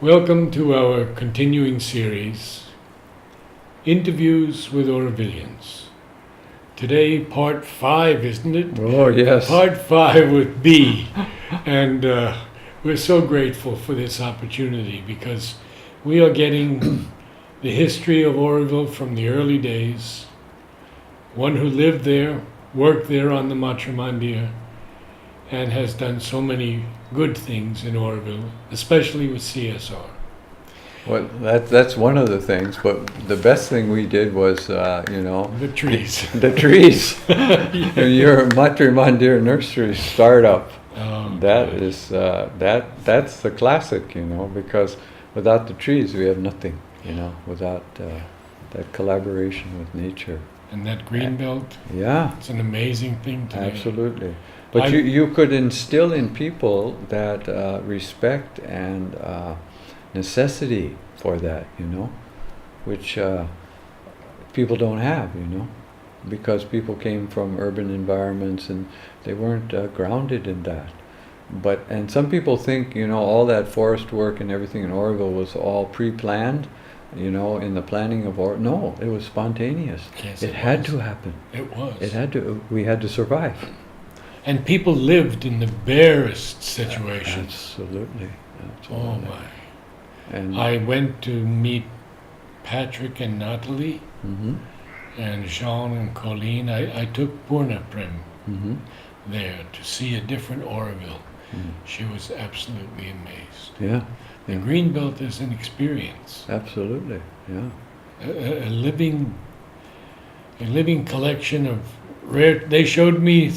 Welcome to our continuing series, Interviews with Aurovilians. Today, part 5, isn't it? Oh, yes. Part 5 with B. And we're so grateful for this opportunity because we are getting the history of Oroville from the early days, one who lived there, worked there on the Matrimandir, and has done so many good things in Oroville, especially with CSR. Well, that's one of the things, but the best thing we did was, The trees. the trees. Your Matrimandir nursery startup. That's the classic, because without the trees we have nothing, without that collaboration with nature. And that green belt, Yeah, it's an amazing thing today. absolutely. But you could instill in people that respect and necessity for that, which people don't have, because people came from urban environments and they weren't grounded in that. And some people think, all that forest work and everything in Oroville was all pre-planned, in the planning of no, it was spontaneous. Yes, it had to happen. It was. We had to survive. And people lived in the barest situations. Absolutely. Oh my. And I went to meet Patrick and Natalie mhm, and Jean and Colleen. I took Purna Prem mhm, there to see a different Oroville. mhm. She was absolutely amazed. Yeah, The green belt is an experience. absolutely. Yeah. A living collection of rare. They showed me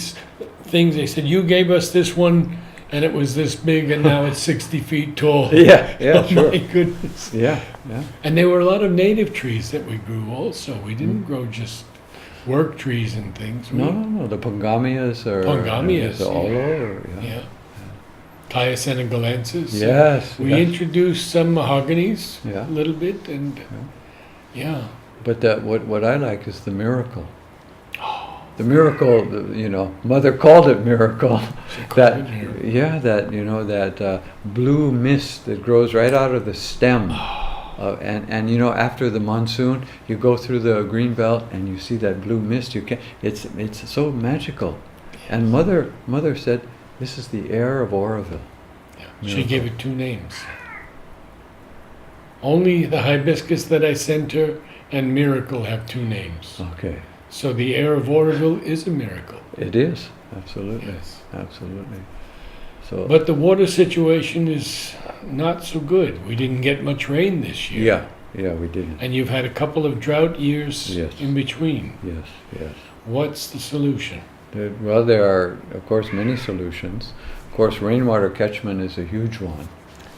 things. They said, you gave us this one and it was this big and now it's 60 feet tall. Yeah, Oh sure. my goodness. Yeah, yeah. And there were a lot of native trees that we grew also. We didn't grow just work trees and things. No. The Pongamias or Pongamias, the Olo. Or, Yeah. Kaya senegalensis. Yes. We yes. introduced some mahoganies Yeah. a little bit and yeah. But what I like is the miracle. The miracle, Mother called it miracle. She called That it miracle. yeah, that blue mist that grows right out of the stem. And after the monsoon, you go through the green belt and you see that blue mist. It's so magical. And Mother said, "This is the air of Oroville." Yeah. She gave it 2 names. Only the hibiscus that I sent her and miracle have 2 names. Okay, So the air of Oroville is a miracle. it is absolutely, Yes. absolutely. So But the water situation is not so good. We didn't get much rain this year. yeah, we didn't. And you've had a couple of drought years Yes. in between. Yes. What's the solution? Well, there are, of course, many solutions. Of course, rainwater catchment is a huge one.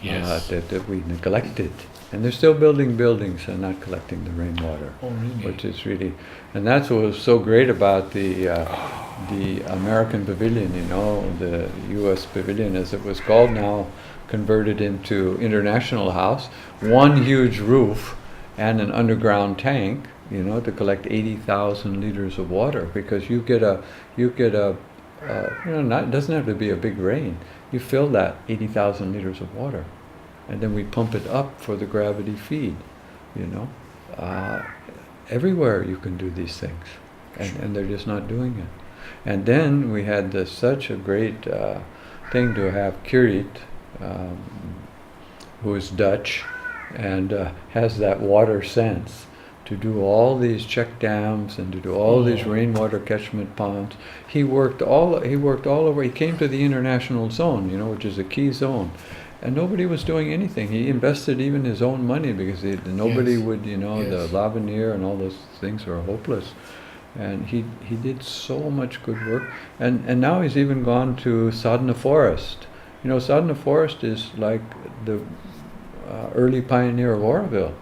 Yes. That we neglected. And they're still building buildings and not collecting the rainwater, Oh, really? which is really, and that's what was so great about the American Pavilion, the U.S. Pavilion, as it was called now, converted into International House. One huge roof and an underground tank, to collect 80,000 liters of water, because it doesn't have to be a big rain. You fill that 80,000 liters of water, and then we pump it up for the gravity feed, everywhere you can do these things, and they're just not doing it. And then we had such a great thing to have Curit, who is Dutch, and has that water sense, to do all these check dams and to do all these rainwater catchment ponds. He worked all over. He came to the international zone, which is a key zone, and nobody was doing anything. He invested even his own money because nobody Yes. would, Yes. the Lavenier and all those things were hopeless. And he did so much good work. And now he's even gone to Sadhana Forest. Sadhana Forest is like the early pioneer of Oroville,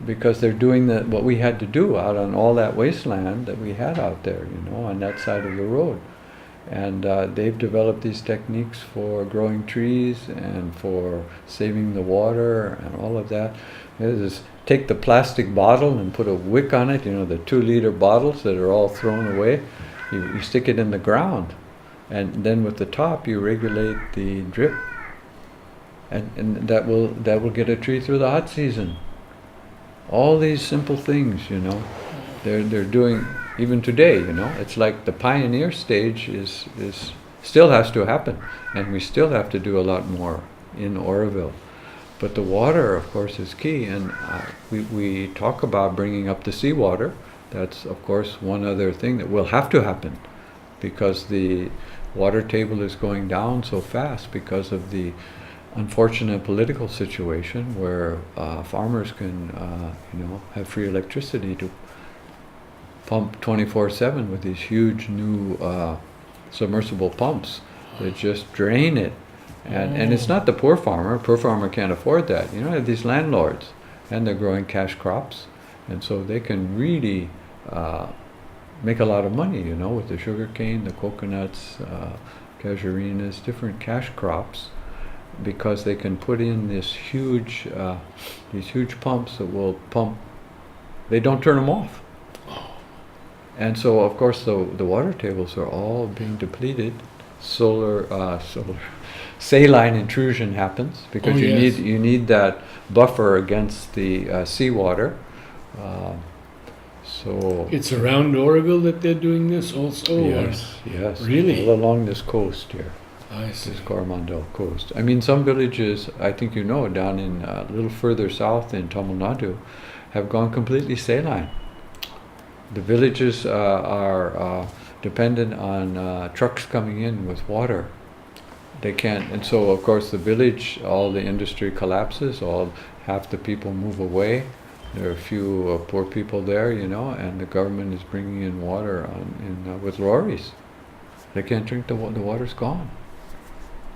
because they're doing what we had to do out on all that wasteland that we had out there, on that side of the road. And they've developed these techniques for growing trees and for saving the water and all of that. Take the plastic bottle and put a wick on it, the 2-liter bottles that are all thrown away. You stick it in the ground, and then with the top you regulate the drip. and that will get a tree through the hot season. All these simple things, you know, they're doing even today. You know, it's like the pioneer stage is still has to happen, and we still have to do a lot more in Oroville. But the water, of course, is key, and we talk about bringing up the seawater. That's, of course, one other thing that will have to happen, because the water table is going down so fast because of the unfortunate political situation where farmers can, have free electricity to pump 24/7 with these huge new submersible pumps that just drain it. And it's not the poor farmer. Poor farmer can't afford that. You know, these landlords, and they're growing cash crops, and so they can really make a lot of money, you know, with the sugar cane, the coconuts, casuarinas, different cash crops, because they can put in these huge pumps that will pump. They don't turn them off. And so, of course, the water tables are all being depleted. Saline intrusion happens because you need that buffer against the seawater. So it's around Oroville that they're doing this also? Yes, yes. Really? All along this coast here. I see. This Coromandel coast. I mean, some villages, I think you know, down in a little further south in Tamil Nadu, have gone completely saline. The villages are dependent on trucks coming in with water. They can't, and so of course the village, all the industry collapses, half the people move away. There are a few poor people there, you know, and the government is bringing in water with lorries. They can't drink the water's gone.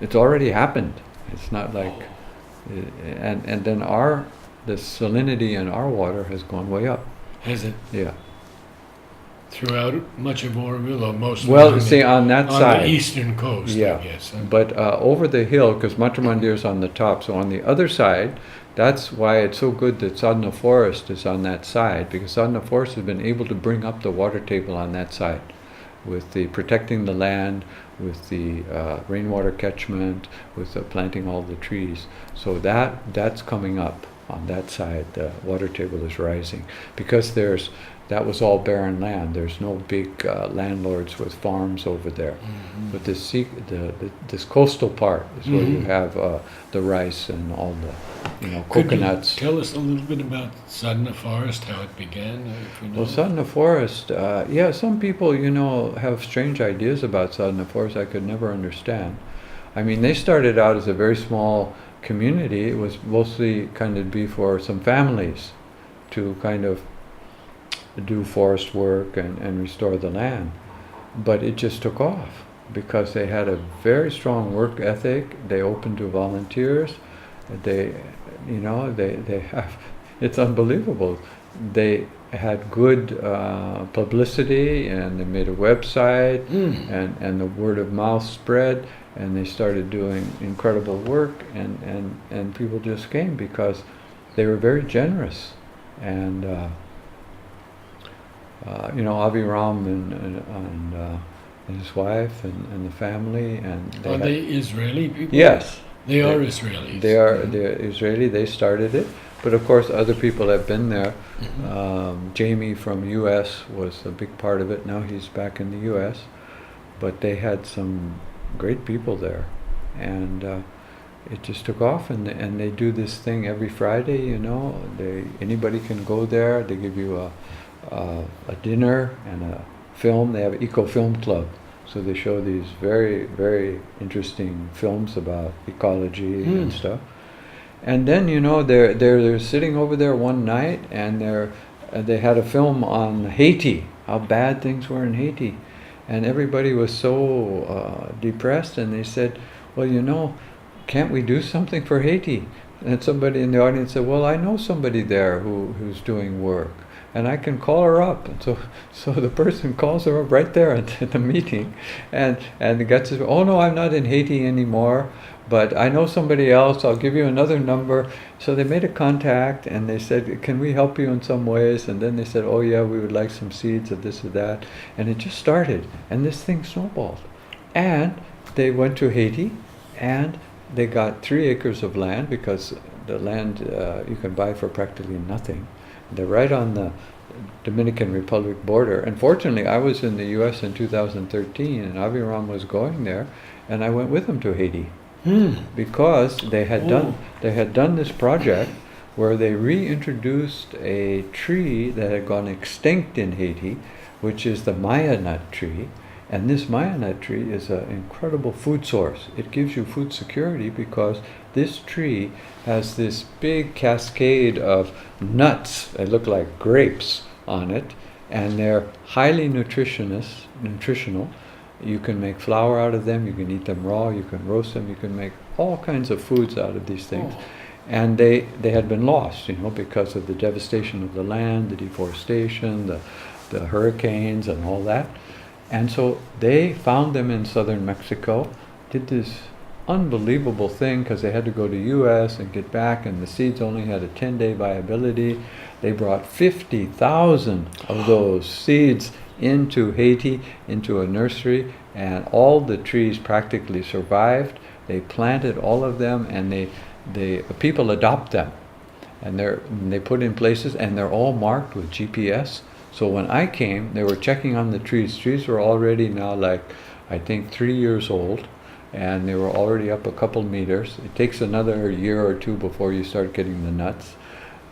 It's already happened. It's not like, and then the salinity in our water has gone way up. Has it? Yeah. Throughout much of Oroville, or most? Well, see, on that side, on the eastern coast, yeah. I guess. But over the hill, because Matramandir is on the top, so on the other side, that's why it's so good that Sadhana Forest is on that side, because Sadhana Forest has been able to bring up the water table on that side, with the protecting the land, with the rainwater catchment, with the planting all the trees. So that's coming up on that side. The water table is rising because that was all barren land. There's no big landlords with farms over there. Mm-hmm. But this coastal part is where you have the rice and all the coconuts. Could you tell us a little bit about Sadhana Forest, how it began? If you know? Well, Sadhana Forest, some people, have strange ideas about Sadhana Forest I could never understand. I mean, they started out as a very small community. It was mostly kind of be for some families to kind of do forest work and restore the land. But it just took off because they had a very strong work ethic. They opened to volunteers. They have, it's unbelievable. They had good publicity, and they made a website, and the word of mouth spread, and they started doing incredible work, and people just came because they were very generous. And Aviram and his wife and the family, and are they Israeli people? Yes, they are Israelis. They're Israeli. They started it, but of course other people have been there. Mm-hmm. Jamie from U.S. was a big part of it. Now he's back in the U.S., but they had some great people there, and it just took off. And they do this thing every Friday. Anybody can go there. They give you a dinner and a film. They have an eco-film club, so they show these very, very interesting films about ecology and stuff. And then they're sitting over there one night, and they had a film on Haiti, how bad things were in Haiti, and everybody was so depressed, and they said, well, can't we do something for Haiti? And somebody in the audience said, well, I know somebody there who's doing work, and I can call her up. And so the person calls her up right there at the meeting, and the guy says, oh no, I'm not in Haiti anymore, but I know somebody else, I'll give you another number. So they made a contact, and they said, can we help you in some ways? And then they said, oh yeah, we would like some seeds of this or that. And it just started, and this thing snowballed. And they went to Haiti, and they got 3 acres of land, because the land you can buy for practically nothing. They're right on the Dominican Republic border. And fortunately, I was in the U.S. in 2013, and Aviram was going there, and I went with him to Haiti because they had done this project where they reintroduced a tree that had gone extinct in Haiti, which is the Maya nut tree. And this Maya nut tree is an incredible food source. It gives you food security because this tree has this big cascade of nuts that look like grapes on it, and they're highly nutritional. You can make flour out of them, you can eat them raw, you can roast them, you can make all kinds of foods out of these things. Oh. And they had been lost, because of the devastation of the land, the deforestation, the hurricanes and all that. And so they found them in southern Mexico, did this unbelievable thing because they had to go to U.S. and get back, and the seeds only had a 10-day viability. They brought 50,000 of those seeds into Haiti, into a nursery, and all the trees practically survived. They planted all of them, and the people adopt them, and they put in places, and they're all marked with GPS. So when I came, they were checking on the trees. Trees were already now I think 3 years old, and they were already up a couple meters. It takes another year or two before you start getting the nuts,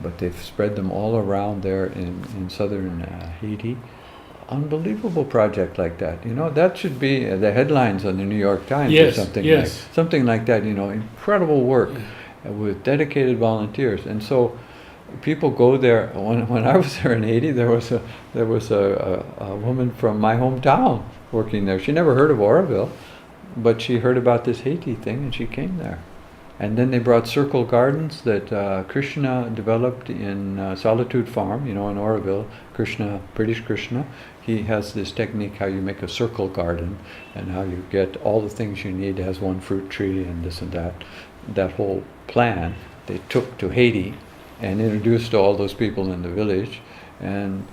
but they've spread them all around there in southern Haiti. Unbelievable project like that. That should be the headlines on the New York Times or something like that. Incredible work with dedicated volunteers. And so people go there. When I was there in Haiti, there was a woman from my hometown working there. She never heard of Oroville, but she heard about this Haiti thing, and she came there. And then they brought circle gardens that Krishna developed in Solitude Farm, in Oroville. British Krishna, he has this technique how you make a circle garden and how you get all the things you need. It has one fruit tree and this and that. That whole plan they took to Haiti and introduced to all those people in the village. And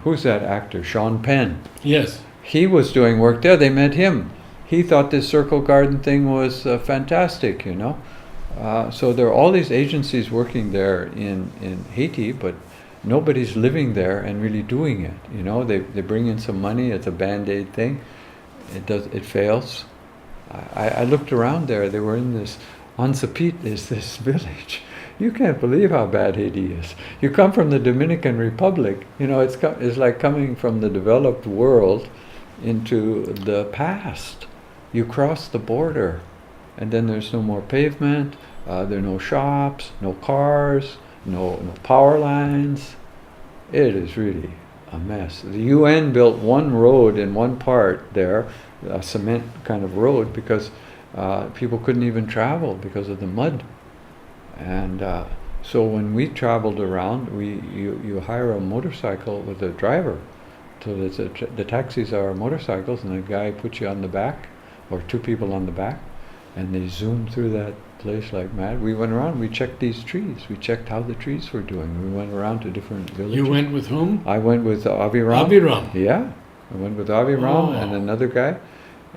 who's that actor? Sean Penn. Yes. He was doing work there. They met him. He thought this circle garden thing was fantastic, So there are all these agencies working there in Haiti, but nobody's living there and really doing it. They bring in some money. It's a Band-Aid thing. It fails. I looked around there. They were in this Ansapit is this village. You can't believe how bad Haiti is. You come from the Dominican Republic. It's like coming from the developed world into the past. You cross the border, and then there's no more pavement, there are no shops, no cars, no power lines. It is really a mess. The UN built one road in one part there, a cement kind of road, because people couldn't even travel because of the mud. And so when we traveled around, you hire a motorcycle with a driver. So the taxis are motorcycles, and the guy puts you on the back, or 2 people on the back, and they zoom through that place like mad. We went around, we checked these trees. We checked how the trees were doing. We went around to different villages. You went with whom? I went with Aviram. Aviram. Yeah, I went with Aviram and Oh. another guy,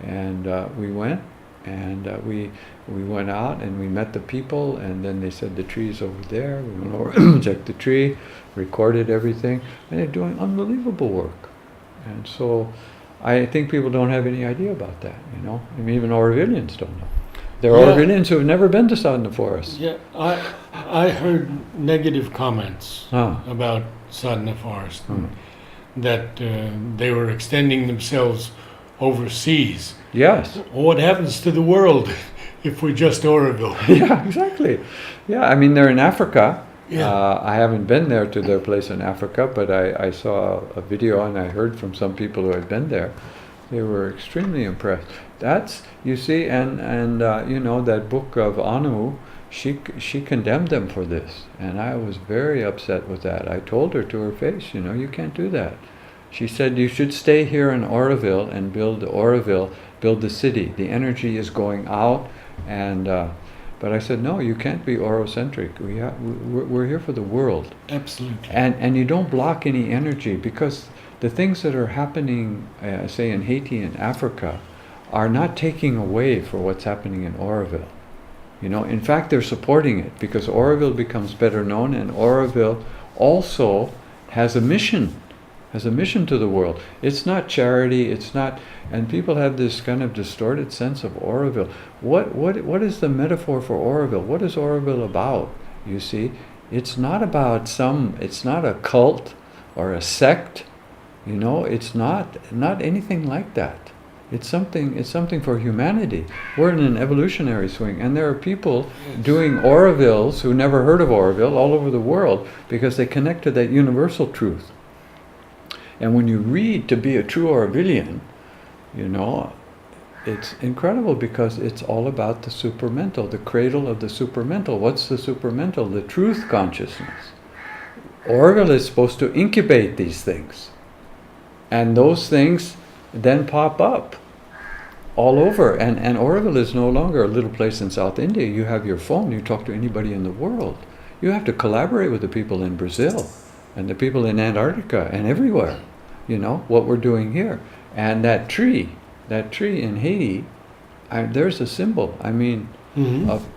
and we went, and we went out and we met the people, and then they said the tree's over there. We went over, checked the tree, recorded everything, and they're doing unbelievable work. And so I think people don't have any idea about that, even Orovilians don't know. There are Yeah. Orovilians who have never been to Southern Forest. Yeah, I heard negative comments Huh. about Sadhana Forest, Hmm. that they were extending themselves overseas. Yes. What happens to the world if we're just Oroville? Yeah, exactly. Yeah, I mean, they're in Africa. Yeah. I haven't been there to their place in Africa, but I saw a video and I heard from some people who had been there. They were extremely impressed. That's, you see, and that book of Anu, she condemned them for this, and I was very upset with that. I told her to her face, you can't do that. She said, you should stay here in Oroville and build the city. The energy is going out, and but I said, no, you can't be Orocentric. We're here for the world. Absolutely. And you don't block any energy, because the things that are happening, say in Haiti and Africa, are not taking away for what's happening in Oroville. You know, in fact, they're supporting it because Oroville becomes better known, and Oroville also has a mission, to the world. It's not charity, it's not, and people have this kind of distorted sense of Oroville. What is the metaphor for Oroville? What is Oroville about? You see, it's not about it's not a cult or a sect, you know, it's not anything like that. It's something for humanity. We're in an evolutionary swing, and there are people doing Orovilles who never heard of Oroville all over the world because they connect to that universal truth. And when you read To Be a True Orovillian, you know, it's incredible because it's all about the supermental, the cradle of the supermental. What's the supermental? The truth consciousness. Oroville is supposed to incubate these things. And those things then pop up all over. And Oroville is no longer a little place in South India. You have your phone, you talk to anybody in the world. You have to collaborate with the people in Brazil and the people in Antarctica and everywhere, you know, what we're doing here. And that tree in Haiti, there's a symbol, I mean,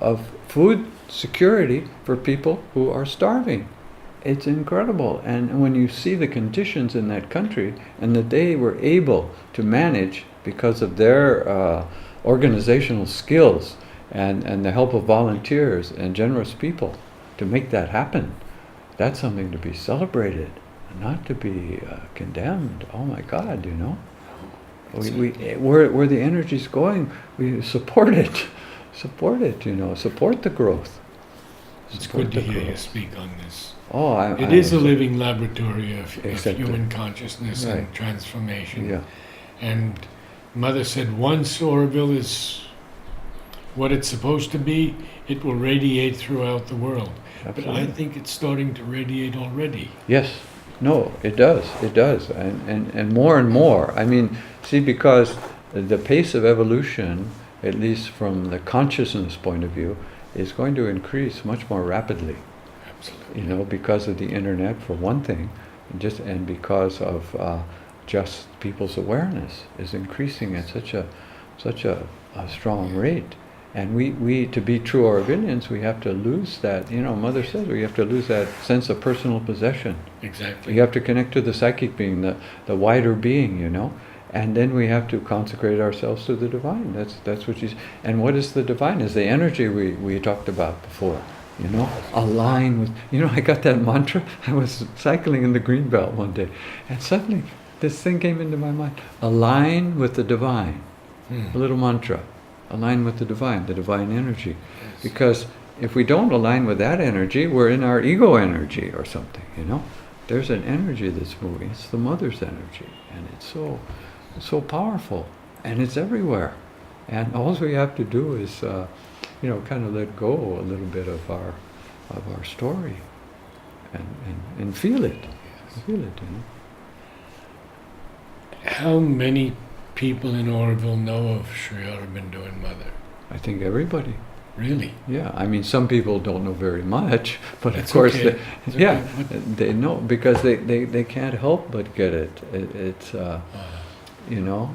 of food security for people who are starving. It's incredible. And when you see the conditions in that country and that they were able to manage because of their organizational skills and the help of volunteers and generous people to make that happen, that's something to be celebrated, not to be condemned. Oh my God, you know. Where the energy's going, we support it. Support it, you know. Support the growth. It's good to hear you speak on this. Oh, it is a living laboratory of human consciousness right. and transformation. Yeah. And Mother said once Oroville is what it's supposed to be, it will radiate throughout the world. Absolutely. But I think it's starting to radiate already. Yes. No, it does. It does. And more and more. I mean, see, because the pace of evolution, at least from the consciousness point of view, is going to increase much more rapidly. Absolutely. You know, because of the internet, for one thing, and because of just people's awareness is increasing at such a strong rate. And we to be true Orovillians, we have to lose that, you know, Mother says we have to lose that sense of personal possession. Exactly. You have to connect to the psychic being, the wider being, you know. And then we have to consecrate ourselves to the divine. That's what she's. And what is the divine? Is the energy we talked about before. You know, align with. You know, I got that mantra. I was cycling in the Greenbelt one day, and suddenly this thing came into my mind: align with the divine. A little mantra: align with the divine energy. Yes. Because if we don't align with that energy, we're in our ego energy or something. You know, there's an energy that's moving. It's the Mother's energy, and it's so powerful, and it's everywhere. And all we have to do is, you know, kind of let go a little bit of our story, and feel it. Yes. Feel it, you know. How many people in Oroville know of Sri Aurobindo and Mother? I think everybody. Really? Yeah, I mean, some people don't know very much, but That's of course, okay. they know because they can't help but get it. It's you know,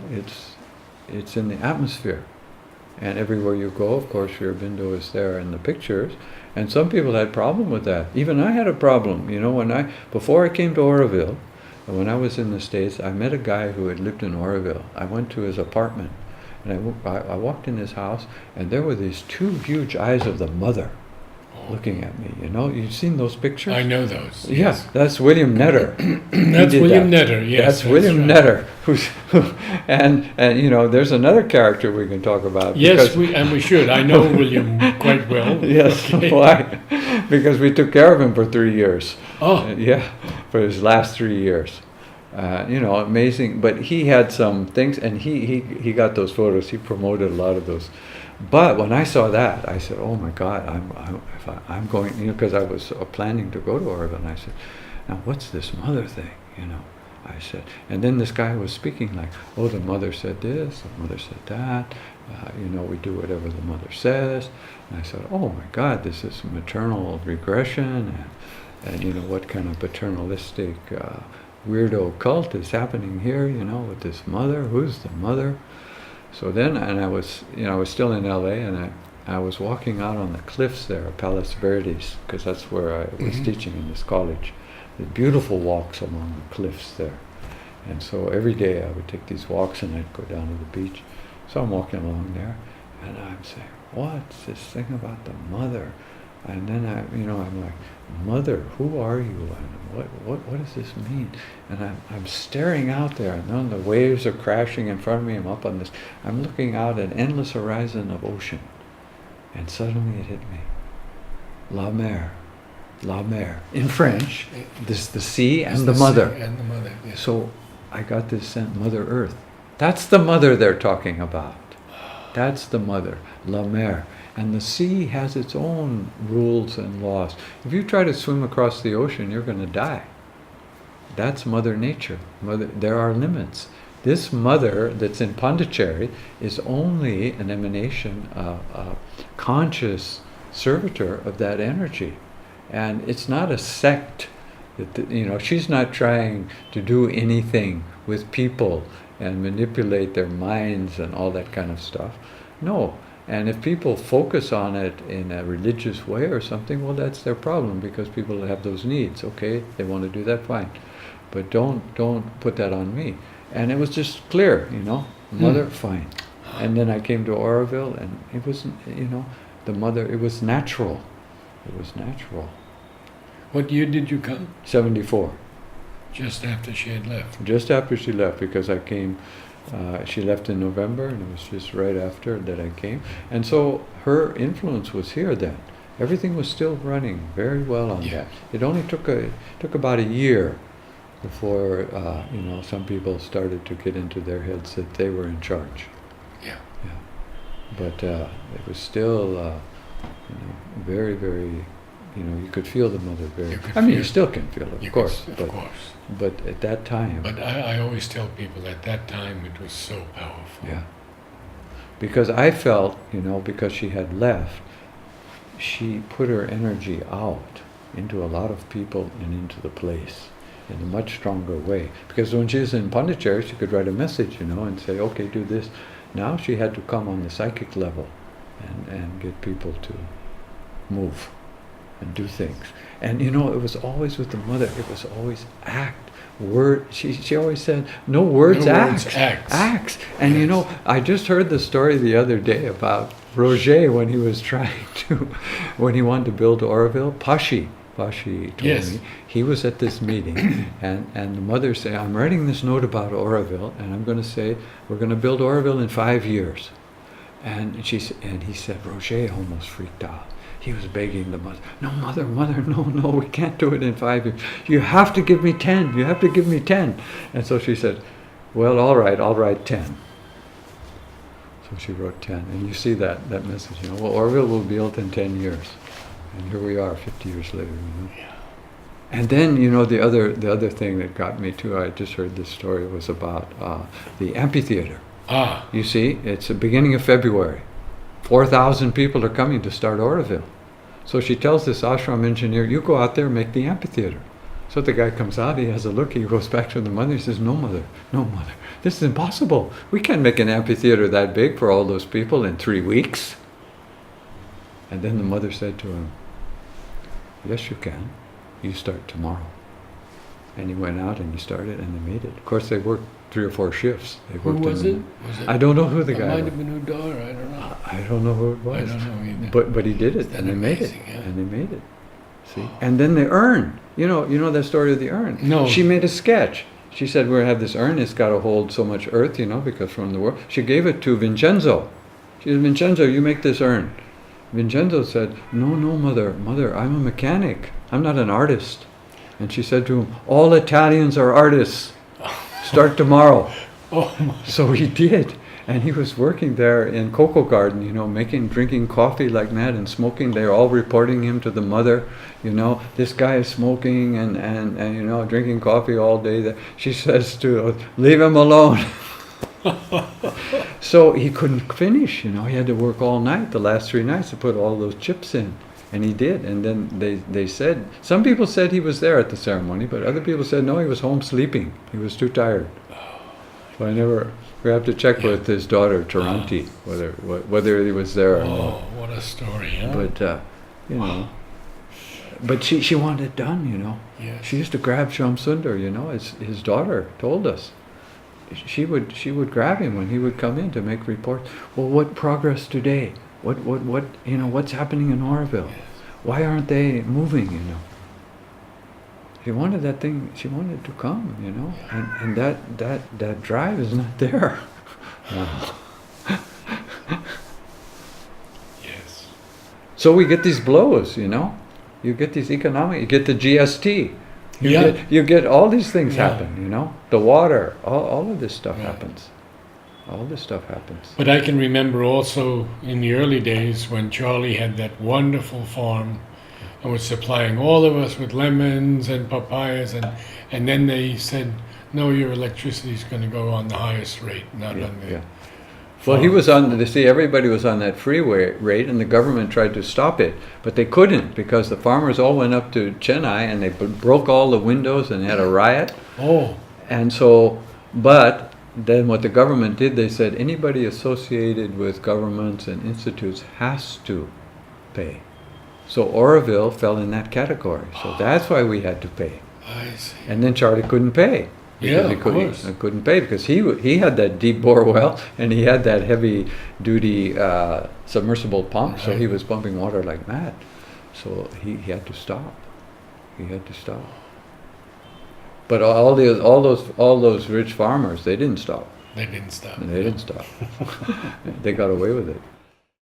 it's in the atmosphere, and everywhere you go, of course, Sri Aurobindo is there in the pictures. And some people had problem with that. Even I had a problem. You know, before I came to Oroville, when I was in the States, I met a guy who had lived in Oroville. I went to his apartment, and I walked in his house, and there were these two huge eyes of the Mother looking at me. You know, you've seen those pictures? I know those. Yeah, Yes. that's William Netter. That's William Netter. Yes, that's William right. Netter. And you know, there's another character we can talk about. Yes, we should. I know William quite well. Yes, Okay. why? Because we took care of him for 3 years. Oh, Yeah, for his last 3 years. You know, amazing. But he had some things, and he got those photos. He promoted a lot of those. But when I saw that, I said, "Oh my God, I'm going." You know, because I was planning to go to Oroville, and I said, "Now what's this Mother thing?" You know, I said. And then this guy was speaking like, "Oh, the Mother said this, the Mother said that. You know, we do whatever the Mother says." And I said, "Oh my God, this is maternal regression, and you know, what kind of paternalistic weirdo cult is happening here? You know, with this Mother. Who's the Mother?" So then, and I was still in LA, and I was walking out on the cliffs there at Palos Verdes, because that's where I was teaching in this college. The beautiful walks along the cliffs there. And so every day I would take these walks and I'd go down to the beach. So I'm walking along there and I'm saying, what's this thing about the mother? And then I'm like, mother, who are you? And what does this mean? And I'm staring out there, and then the waves are crashing in front of me. I'm up on this. I'm looking out at an endless horizon of ocean. And suddenly it hit me. La mer. La mer. In French, this the sea and the mother. And the mother, yes. So I got this sense, Mother Earth. That's the mother they're talking about. That's the mother, La mer. And the sea has its own rules and laws. If you try to swim across the ocean, you're going to die. That's Mother Nature. There are limits. This mother that's in Pondicherry is only an emanation, a conscious servitor of that energy. And it's not a sect. She's not trying to do anything with people and manipulate their minds and all that kind of stuff. No. And if people focus on it in a religious way or something, well, that's their problem, because people have those needs. Okay, they want to do that, fine. But don't put that on me. And it was just clear, mother, fine. And then I came to Oroville, and it wasn't, the mother, it was natural. It was natural. What year did you come? 74. Just after she had left. Just after she left, because I came, she left in November, and it was just right after that I came. And so her influence was here then. Everything was still running very well on that. It only took about a year before, some people started to get into their heads that they were in charge. Yeah. But it was still, very, very, you could feel the mother very. You still can feel it, of course. But at that time. But I always tell people at that time it was so powerful. Yeah. Because I felt, because she had left, she put her energy out into a lot of people and into the place in a much stronger way. Because when she was in Pondicherry, she could write a message, and say, okay, do this. Now she had to come on the psychic level and get people to move and do things. And it was always with the mother, it was always act, word. She always said, no words, acts. And yes. I just heard the story the other day about Roger when he wanted to build Oroville. Pashi told me, he was at this meeting, and the mother said, I'm writing this note about Oroville, and I'm going to say, we're going to build Oroville in 5 years. And he said, Roger almost freaked out. He was begging the mother, no, mother, no, we can't do it in 5 years. You have to give me 10. You have to give me 10. And so she said, well, all right, I'll write 10. So she wrote 10. And you see that message, well, Oroville will be built in 10 years. And here we are 50 years later, Yeah. And then, the other thing that got me too, I just heard this story, was about the amphitheater. You see, it's the beginning of February. 4,000 people are coming to start Oroville. So she tells this ashram engineer, you go out there and make the amphitheater. So the guy comes out, he has a look, he goes back to the mother, he says, no mother, this is impossible. We can't make an amphitheater that big for all those people in 3 weeks. And then the mother said to him, yes, you can. You start tomorrow. And he went out and he started, and they made it. Of course, they worked 3 or 4 shifts. Who was it? I don't know who the guy was. It might have been Udar, I don't know. I don't know who it was. I don't know either. But he did it, and they made it. Yeah. And they made it. See? And then the urn. You know that story of the urn? No. She made a sketch. She said, we're going to have this urn, it's got to hold so much earth, because from the world. She gave it to Vincenzo. She said, Vincenzo, you make this urn. Vincenzo said, no, mother, I'm a mechanic. I'm not an artist. And she said to him, all Italians are artists. Start tomorrow. So he did. And he was working there in Cocoa Garden, drinking coffee like that and smoking. They're all reporting him to the mother. This guy is smoking and drinking coffee all day. She says to him, leave him alone. So he couldn't finish, he had to work all night, the last 3 nights, to put all those chips in. And he did. And then they said, some people said he was there at the ceremony, but other people said, no, he was home sleeping. He was too tired. So We have to check with his daughter, Taranti, whether he was there or not. Oh, what a story, huh? But, you know, but she wanted it done, you know. Yes. She used to grab Shyam Sundar, you know, his daughter told us. She would grab him when he would come in to make reports. Well, what progress today? What, you know, what's happening in Oroville? Yes. Why aren't they moving, you know? She wanted that thing, she wanted to come, you know, and that drive is not there. Yes. So we get these blows, you know. You get these economic, you get the GST. You get all these things Yeah. happen, you know. The water, all of this stuff Yeah. happens. All this stuff happens. But I can remember also in the early days when Charlie had that wonderful farm and was supplying all of us with lemons and papayas, and then they said, no, your electricity is going to go on the highest rate, not on the... Yeah. Well, he was on, everybody was on that freeway rate, and the government tried to stop it, but they couldn't because the farmers all went up to Chennai and they broke all the windows and had a riot. Oh, And so, but then what the government did, they said anybody associated with governments and institutes has to pay. So Oroville fell in that category. So that's why we had to pay. I see. And then Charlie couldn't pay. Yeah, Because of course. he couldn't pay because he had that deep bore well and he had that heavy duty submersible pump, so he was pumping water like mad. So he had to stop. He had to stop. But all those rich farmers, they didn't stop. They didn't stop. They didn't stop. They got away with it.